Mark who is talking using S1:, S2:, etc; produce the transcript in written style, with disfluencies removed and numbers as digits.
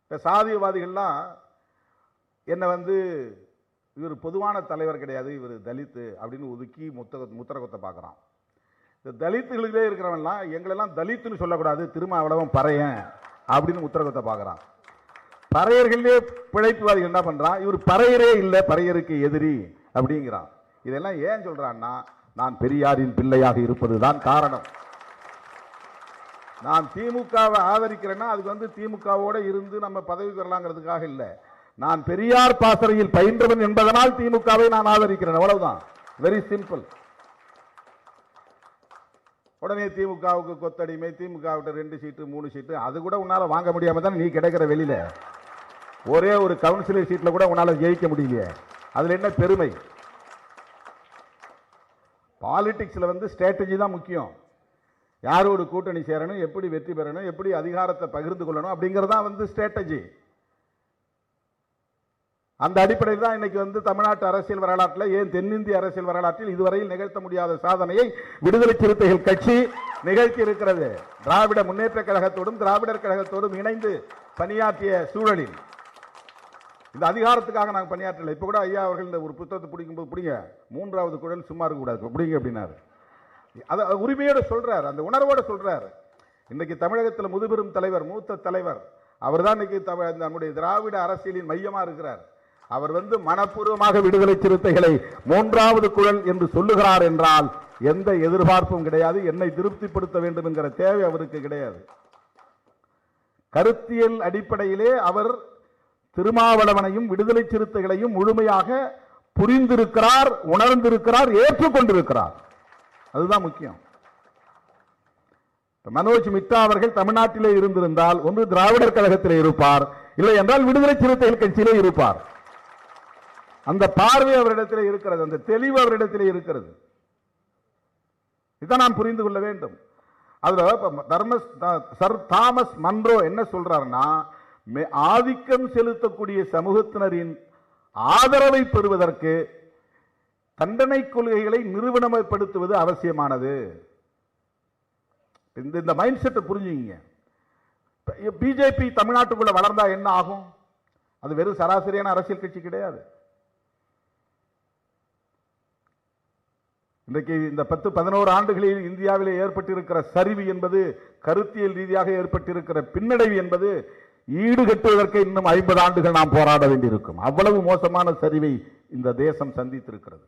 S1: இப்போ சாதியவாதிகள்லாம் என்னை இவர் பொதுவான தலைவர் கிடையாது, இவர் தலித்து அப்படின்னு ஒதுக்கி முத்திர கொத்த பார்க்குறான். இந்த தலித்துகளிலே இருக்கிறவன்லாம் எங்களெல்லாம் தலித்துன்னு சொல்லக்கூடாது, திருமாவளவன் பறையன் அப்படின்னு முத்திர கொத்த பார்க்குறான். பறையர்களே பிழைப்புவாதிகள் என்ன பண்ணுறான், இவர் பறையரே இல்லை, பறையருக்கு எதிரி அப்படிங்கிறான். இதெல்லாம் ஏன் சொல்கிறான்னா, நான் பெரியாரின் பிள்ளையாக இருப்பது தான் காரணம். நான் திமுகவை ஆதரிக்கிறேன்னா அதுக்கு திமுகவோட இருந்து நம்ம பதவிக்கு வரலாங்கிறதுக்காக இல்லை. நான் பெரியார் பாசறையில் பயின்றவன் என்பதனால் திமுகவை நான் ஆதரிக்கிறேன், அவ்வளவுதான். Very simple. உடனே திமுகவுக்கு கொத்தடிமை, திமுகவிட்ட 2 சீட்டு 3 சீட்டு, அது கூட உன்னால வாங்க முடியாம தான் நீ கிடைக்கிற வெளியில. ஒரே ஒரு கவுன்சிலர் சீட்ல கூட உன்னால ஜெயிக்க முடியலையே, அதுல என்ன பெருமை? பாலிடிக்ஸ்ல ஸ்ட்ராட்டஜி தான் முக்கியம். யாரோடு கூட்டணி சேரணும், எப்படி வெற்றி பெறணும், எப்படி அதிகாரத்தை பகிர்ந்து கொள்ளணும் அப்படிங்கறதான் ஸ்ட்ராட்டஜி. அந்த அடிப்படையில் தான் இன்னைக்கு தமிழ்நாட்டு அரசியல் வரலாற்றில், ஏன் தென்னிந்திய அரசியல் வரலாற்றில் இதுவரையில் நிகழ்த்த முடியாத சாதனையை விடுதலை சிறுத்தைகள் கட்சி நிகழ்த்தி இருக்கிறது. திராவிட முன்னேற்ற கழகத்தோடும் திராவிடர் கழகத்தோடும் இணைந்து பணியாற்றிய சூழலில் இந்த அதிகாரத்துக்காக நாங்கள் பணியாற்றல. இப்போ கூட ஐயா அவர்கள் இந்த ஒரு புத்தகத்தை பிடிக்கும்போது, பிடிங்க 3வது குழல் சும்மா இருக்கக்கூடாது பிடிங்க அப்படின்னாரு. அதை உரிமையோடு சொல்றாரு, அந்த உணர்வோடு சொல்றாரு. இன்னைக்கு தமிழகத்தில் முதுபெரும் தலைவர், மூத்த தலைவர், அவர் தான் இன்னைக்கு நம்முடைய திராவிட அரசியலின் மையமா இருக்கிறார். அவர் மனப்பூர்வமாக விடுதலை சிறுத்தைகளை 3வது குழல் என்று சொல்லுகிறார் என்றால் எந்த எதிர்பார்ப்பும் கிடையாது. என்னை திருப்திப்படுத்த வேண்டும் என்கிற தேவை அவருக்கு கிடையாது. கருத்தியல் அடிப்படையிலே அவர் திருமாவளவனையும் விடுதலை சிறுத்தைகளையும் முழுமையாக புரிந்திருக்கிறார், உணர்ந்திருக்கிறார், ஏற்றுக்கொண்டிருக்கிறார். அதுதான் முக்கியம். மனோஜ் மித்தா அவர்கள் தமிழ்நாட்டிலே இருந்திருந்தால் ஒன்று திராவிடர் கழகத்திலே இருப்பார், இல்லை என்றால் விடுதலை சிறுத்தைகள் கட்சியிலே இருப்பார். அந்த பார்வை அவரிடத்திலே இருக்கிறது, அந்த தெளிவு அவரிடத்திலே இருக்கிறது. இதை நாம் புரிந்து கொள்ள வேண்டும். அதுல சர் தாமஸ் மன்றோ என்ன சொல்றாருன்னா, ஆதிக்கம் செலுத்தக்கூடிய சமூகத்தினரின் ஆதரவை பெறுவதற்கு தண்டனை கொள்கைகளை நிறுவனமயப்படுத்துவது அவசியமானது. இந்த மைண்ட் செட்டை புரிஞ்சுங்க. பிஜேபி தமிழ்நாட்டுக்குள்ள வளர்ந்தா என்ன ஆகும்? அது வெறும் சராசரியான அரசியல் கட்சி கிடையாது. இன்றைக்கு இந்த 10-11 ஆண்டுகளில் இந்தியாவிலே ஏற்பட்டிருக்கிற சரிவு என்பது, கருத்தியல் ரீதியாக ஏற்பட்டிருக்கிற பின்னடைவு என்பது ஈடுகட்டுவதற்கு இன்னும் 50 ஆண்டுகள் நாம் போராட வேண்டியிருக்கும். அவ்வளவு மோசமான சரிவை இந்த தேசம் சந்தித்திருக்கிறது.